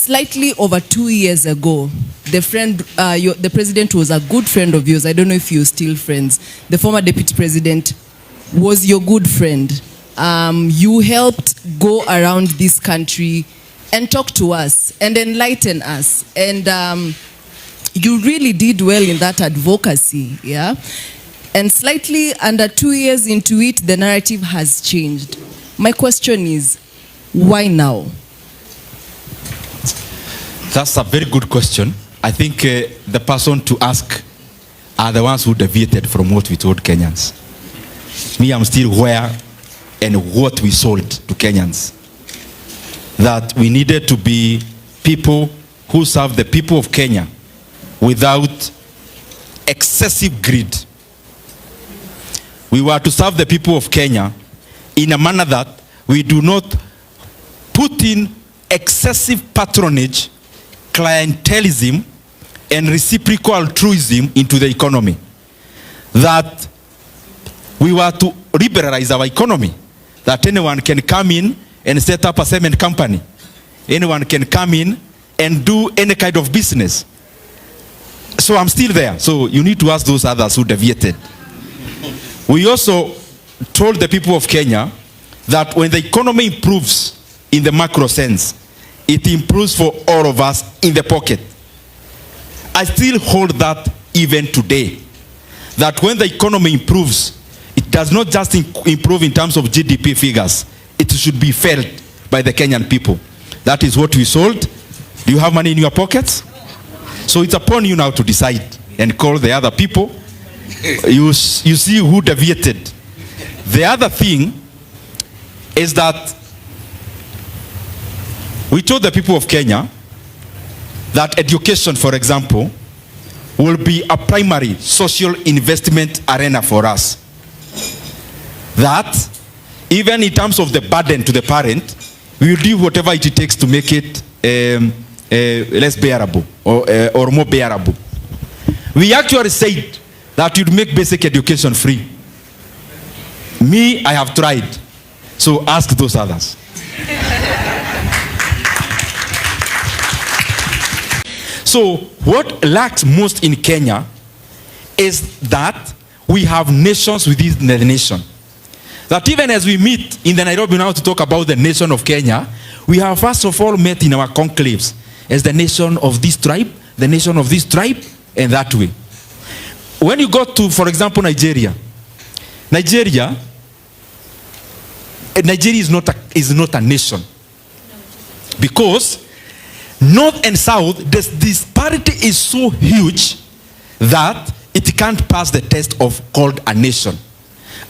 Slightly over 2 years ago, the president was a good friend of yours. I don't know if you're still friends. The former deputy president was your good friend. You helped go around this country and talk to us and enlighten us. And you really did well in that advocacy, yeah? And slightly under 2 years into it, the narrative has changed. My question is, why now? That's a very good question. I think the person to ask are the ones who deviated from what we told Kenyans. Me, I'm still where and what we sold to Kenyans. That we needed to be people who serve the people of Kenya without excessive greed. We were to serve the people of Kenya in a manner that we do not put in excessive patronage, clientelism, and reciprocal altruism into the economy. That we were to liberalize our economy. That anyone can come in and set up a cement company. Anyone can come in and do any kind of business. So I'm still there. So you need to ask those others who deviated. We also told the people of Kenya that when the economy improves in the macro sense, it improves for all of us in the pocket. I still hold that even today. That when the economy improves, it does not just improve in terms of GDP figures. It should be felt by the Kenyan people. That is what we sold. Do you have money in your pockets? So it's upon you now to decide and call the other people. You see who deviated. The other thing is that we told the people of Kenya that education, for example, will be a primary social investment arena for us. That even in terms of the burden to the parent, we will do whatever it takes to make it less bearable or more bearable. We actually said that you'd make basic education free. Me, I have tried. So ask those others. So what lacks most in Kenya is that we have nations within the nation. That even as we meet in the Nairobi now to talk about the nation of Kenya, we have first of all met in our conclaves as the nation of this tribe, the nation of this tribe, and that way. When you go to, for example, Nigeria is not a nation. Because North and South, this disparity is so huge that it can't pass the test of called a nation.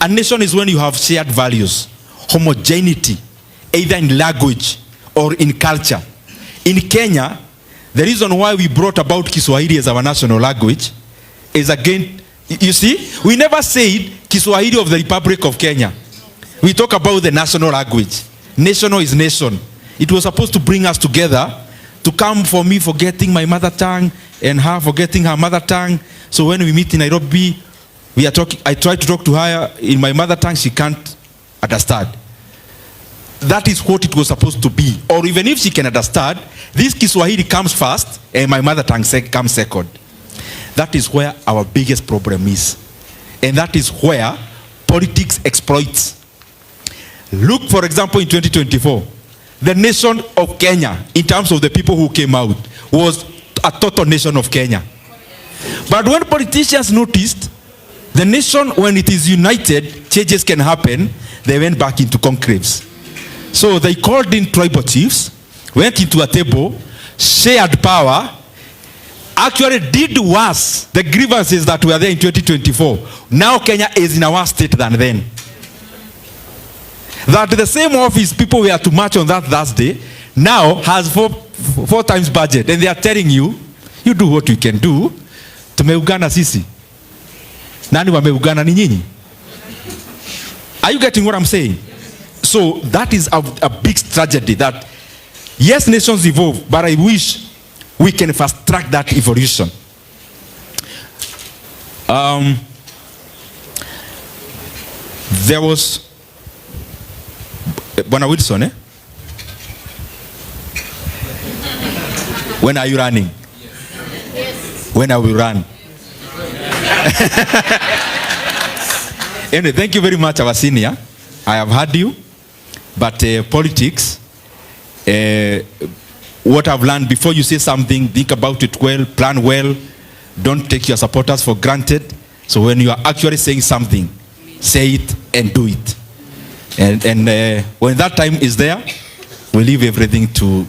A nation is when you have shared values, homogeneity, either in language or in culture. In Kenya, the reason why we brought about Kiswahili as our national language is again, you see, we never said Kiswahili of the Republic of Kenya. We talk about the national language. National is nation. It was supposed to bring us together, to come for me forgetting my mother tongue and her forgetting her mother tongue. So when we meet in Nairobi, I try to talk to her in my mother tongue, she can't understand. That is what it was supposed to be. Or even if she can understand, this Kiswahili comes first and my mother tongue comes second. That is where our biggest problem is. And that is where politics exploits. Look, for example, in 2024, the nation of Kenya, in terms of the people who came out, was a total nation of Kenya. But when politicians noticed the nation, when it is united, changes can happen, they went back into conclaves. So they called in tribal chiefs, went into a table, shared power, actually did worse the grievances that were there in 2024. Now Kenya is in a worse state than then. That the same office people were to march on that Thursday now has four times budget, and they are telling you, you do what you can do. Tumeugana sisi. Nani wameugana ni nyinyi? Are you getting what I'm saying? So that is a big tragedy that, yes, nations evolve, but I wish we can fast track that evolution. There was Bwana Wilson, When are you running? Yes. When are we run? Anyway, thank you very much, our senior. I have heard you. But politics, what I've learned, before you say something, think about it well, plan well. Don't take your supporters for granted. So when you are actually saying something, say it and do it. And when that time is there, we leave everything to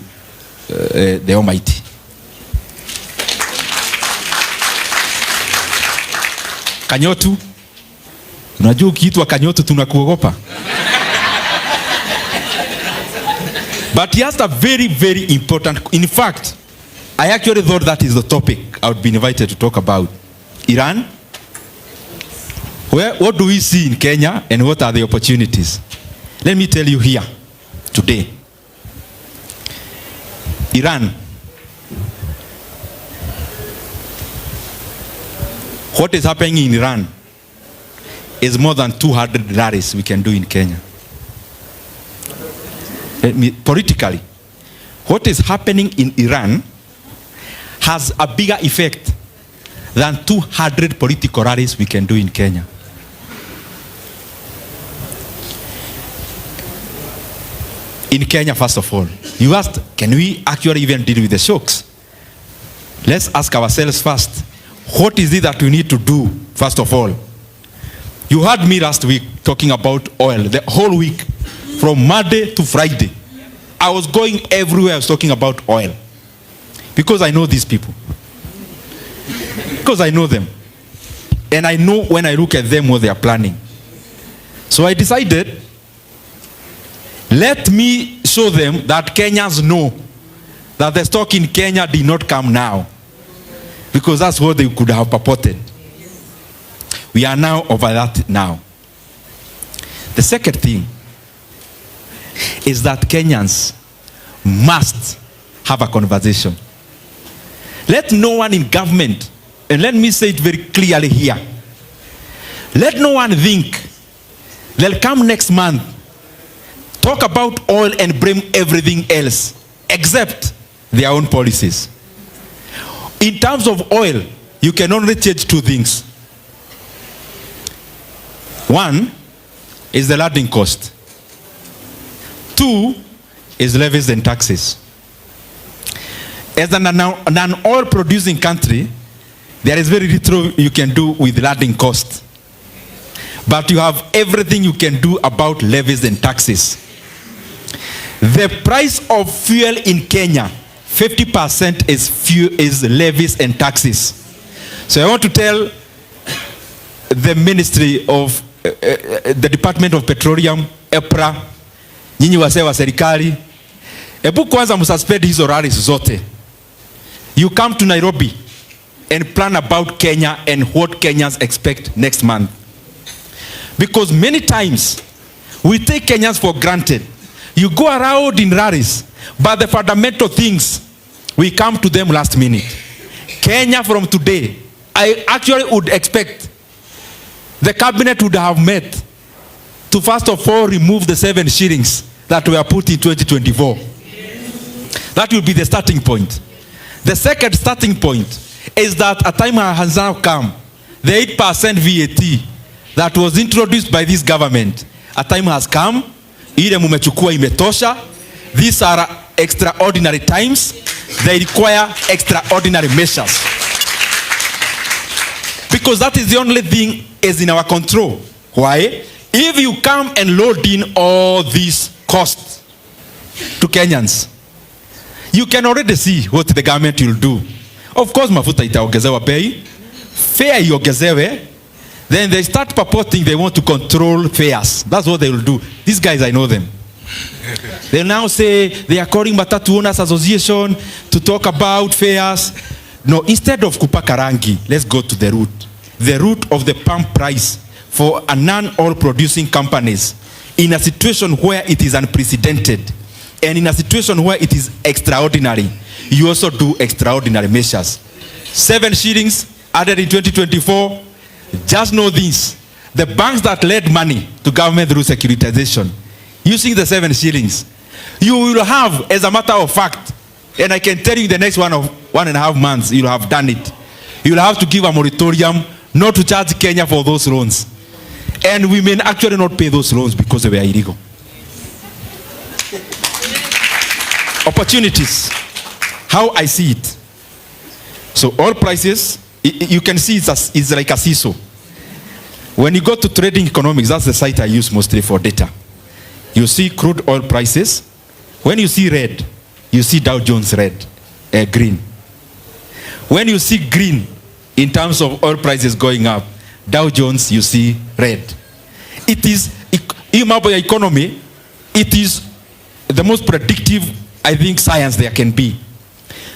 the Almighty. Kanyotu, unajua ukiitwa Kanyotu tunakuogopa. But he asked a very, very important, in fact, I actually thought that is the topic I would be invited to talk about. Iran, what do we see in Kenya and what are the opportunities? Let me tell you here today. Iran, what is happening in Iran is more than 200 rallies we can do in Kenya. Politically, what is happening in Iran has a bigger effect than 200 political rallies we can do in Kenya. In Kenya, first of all, you asked, can we actually even deal with the shocks? Let's ask ourselves first, what is it that we need to do, first of all? You heard me last week talking about oil, the whole week, from Monday to Friday. I was going everywhere, I was talking about oil. Because I know these people. Because I know them. And I know when I look at them what they are planning. So I decided, let me show them that Kenyans know that the stock in Kenya did not come now. Because that's what they could have purported. We are now over that now. The second thing is that Kenyans must have a conversation. Let no one in government, and let me say it very clearly here, let no one think they'll come next month, talk about oil and blame everything else except their own policies. In terms of oil, you can only change two things. One is the landing cost. Two is levies and taxes. As a non-oil producing country, there is very little you can do with landing cost. But you have everything you can do about levies and taxes. The price of fuel in Kenya, 50% is levies and taxes. So I want to tell the Ministry of the Department of Petroleum, EPRA, nyinyi wase wa serikali, ebu kwanza msuspend hizo rallies zote. You come to Nairobi and plan about Kenya and what Kenyans expect next month. Because many times we take Kenyans for granted. You go around in rallies, but the fundamental things, we come to them last minute. Kenya from today, I actually would expect the cabinet would have met to first of all remove the 7 shillings that were put in 2024. That will be the starting point. The second starting point is that a time has now come, the 8% VAT that was introduced by this government, a time has come, ile mumechukua imetosha. These are extraordinary times. They require extraordinary measures. Because that is the only thing is in our control. Why? If you come and load in all these costs to Kenyans, you can already see what the government will do. Of course, mafuta itaongezewa bei, fare iongezewe, then they start purporting they want to control fares. That's what they will do. These guys, I know them. They now say they are calling Matatu Owners Association to talk about fares. No, instead of kupaka rangi, let's go to the root. The root of the pump price for a non-oil producing companies in a situation where it is unprecedented and in a situation where it is extraordinary. You also do extraordinary measures. 7 shillings added in 2024. Just know this. The banks that led money to government through securitization, using the 7 shillings, you will have, as a matter of fact, And I can tell you in the next 1.5 months, you'll have done it. You'll have to give a moratorium not to charge Kenya for those loans. And we may actually not pay those loans because they were illegal. Opportunities, how I see it. So oil prices, you can see it's like a seesaw. When you go to trading economics, that's the site I use mostly for data. You see crude oil prices. When you see red, you see Dow Jones green. When you see green in terms of oil prices going up, Dow Jones, you see red. It is, in my economy, it is the most predictive, I think, science there can be.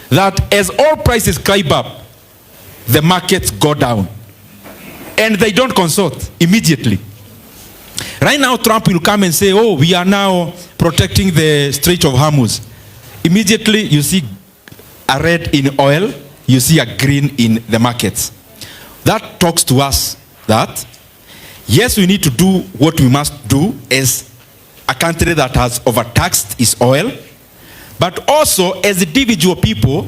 That as oil prices climb up, the markets go down. And they don't consult immediately. Right now, Trump will come and say, oh, we are now protecting the Strait of Hormuz. Immediately, you see a red in oil, you see a green in the markets. That talks to us that, yes, we need to do what we must do as a country that has overtaxed its oil, but also as individual people,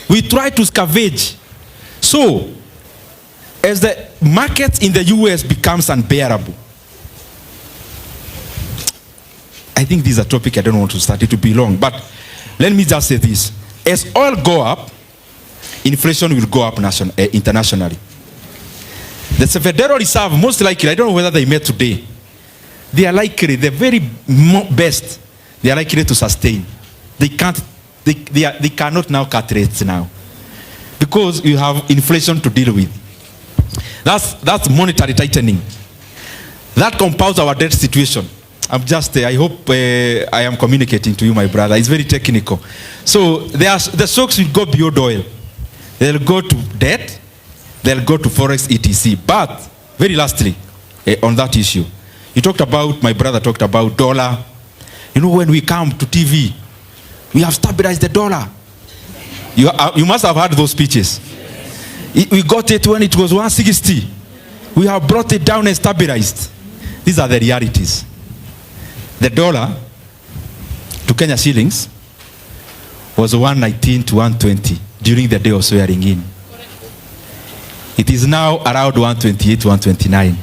we try to scavenge. So, as the market in the US becomes unbearable, I think this is a topic I don't want to start, it will be long, but let me just say this. As oil go up, inflation will go up internationally. The Federal Reserve, most likely, I don't know whether they met today, they are likely, the very best, they are likely to sustain. They cannot now cut rates now. Because you have inflation to deal with. That's monetary tightening. That compounds our debt situation. I hope I am communicating to you, my brother. It's very technical. So the shocks will go beyond oil. They'll go to debt, they'll go to forex, etc. But, very lastly, on that issue, my brother talked about dollar. You know, when we come to TV, we have stabilized the dollar. You must have heard those speeches. We got it when it was 160. We have brought it down and stabilized. These are the realities. The dollar to Kenya shillings was 119 to 120 during the day of swearing in. It is now around 128 to 129.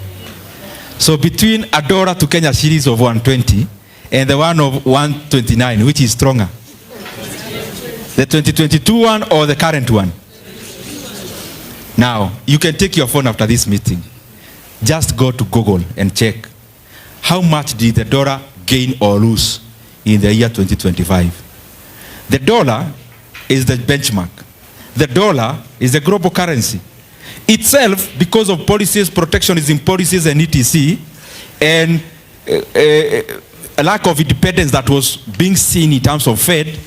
So between a dollar to Kenya shillings of 120 and the one of 129, which is stronger? The 2022 one or the current one? Now, you can take your phone after this meeting. Just go to Google and check. How much did the dollar gain or lose in the year 2025? The dollar is the benchmark. The dollar is the global currency. Itself, because of policies, protectionism policies and etc., and a lack of independence that was being seen in terms of Fed,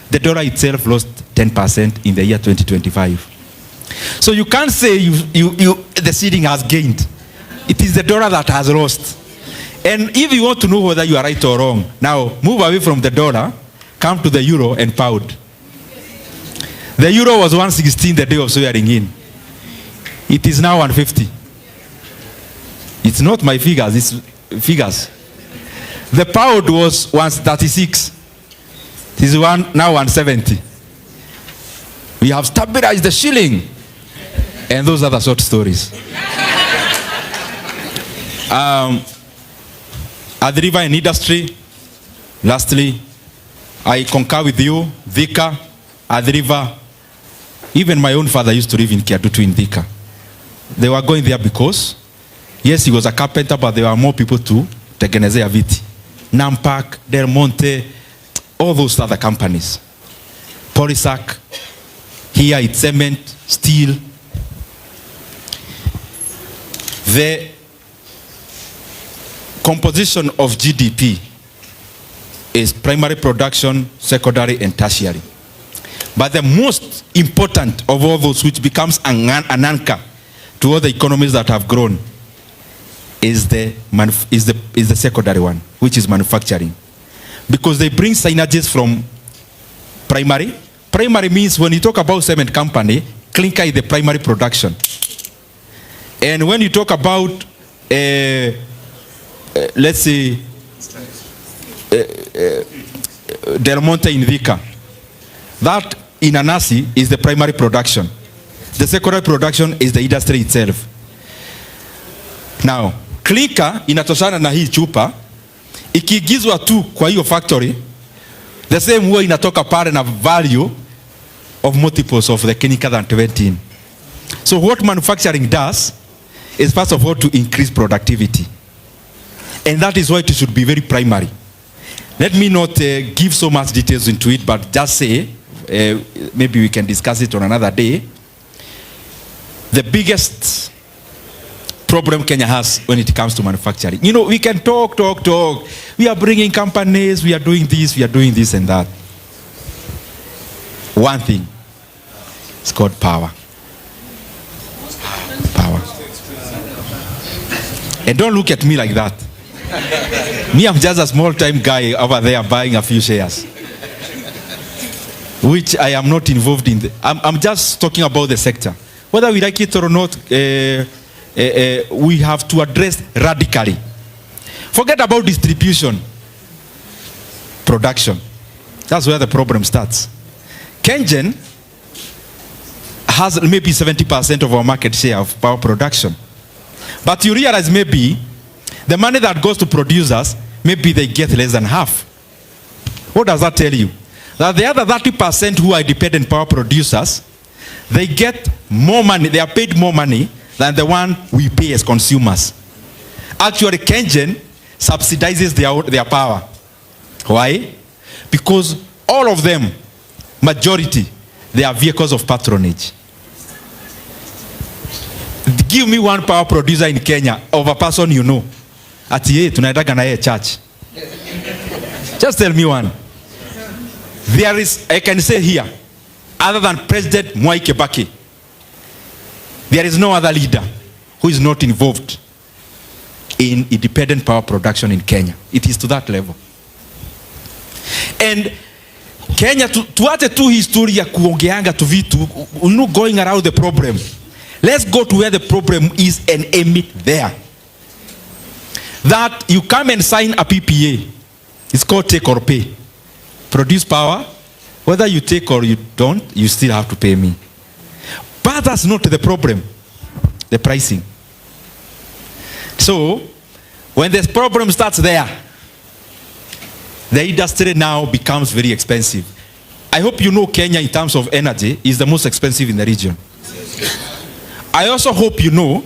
the dollar itself lost 10% in the year 2025. So you can't say the ceiling has gained. It is the dollar that has lost. And if you want to know whether you are right or wrong, now move away from the dollar, come to the euro and pound. The euro was 116 the day of swearing in. It is now 150. It's not my figures, it's figures. The pound was 136. It is now 170. We have stabilized the shilling. And those are the short stories. At the river and industry, lastly, I concur with you, Thika, at the river. Even my own father used to live in Kiadutu in Thika. They were going there because, yes, he was a carpenter, but there were more people to Tegenezea Viti. Nampak, Del Monte, all those other companies. Polisac, here it's cement, steel. The composition of GDP is primary production, secondary, and tertiary. But the most important of all those, which becomes an anchor to all the economies that have grown, is the secondary one, which is manufacturing. Because they bring synergies from primary. Primary means when you talk about cement company, clinker is the primary production. And when you talk about, let's say, Del Monte in Thika, That in a nasi is the primary production. The secondary production is the industry itself. Now, clinker inatoshana na hii chupa, ikiigizwa tu kwa hiyo factory, the same huwa inatoka pale na value of multiples of the clinker than 17. So what manufacturing does is first of all to increase productivity. And that is why it should be very primary. Let me not give so much details into it, but just say, maybe we can discuss it on another day. The biggest problem Kenya has when it comes to manufacturing. You know, we can talk. We are bringing companies, we are doing this and that. One thing, it's called power. Power. And don't look at me like that. Me, I'm just a small-time guy over there buying a few shares, which I am not involved in. I'm just talking about the sector. Whether we like it or not, we have to address radically. Forget about distribution. Production. That's where the problem starts. KenGen has maybe 70% of our market share of power production. But you realize maybe the money that goes to producers, maybe they get less than half. What does that tell you? That the other 30% who are dependent power producers, they get more money, they are paid more money than the one we pay as consumers. Actually, KenGen subsidizes their power. Why? Because all of them, majority, they are vehicles of patronage. Give me one power producer in Kenya of a person you know. Ati ye, tunaendaga na ye church. Just tell me one. There is, I can say here, other than President Mwai Kibaki, there is no other leader who is not involved in independent power production in Kenya. It is to that level. And Kenya, tuate tu historia kuongeanga tu vitu, no going around the problem. Let's go to where the problem is and aim it there. That you come and sign a PPA. It's called take or pay. Produce power. Whether you take or you don't, you still have to pay me. But that's not the problem. The pricing. So, when this problem starts there, the industry now becomes very expensive. I hope you know Kenya in terms of energy is the most expensive in the region. I also hope you know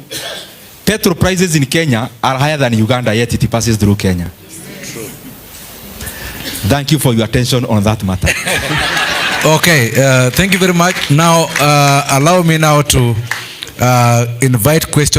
petrol prices in Kenya are higher than Uganda, yet it passes through Kenya. Thank you for your attention on that matter. Okay, thank you very much. Now, allow me now to invite questions.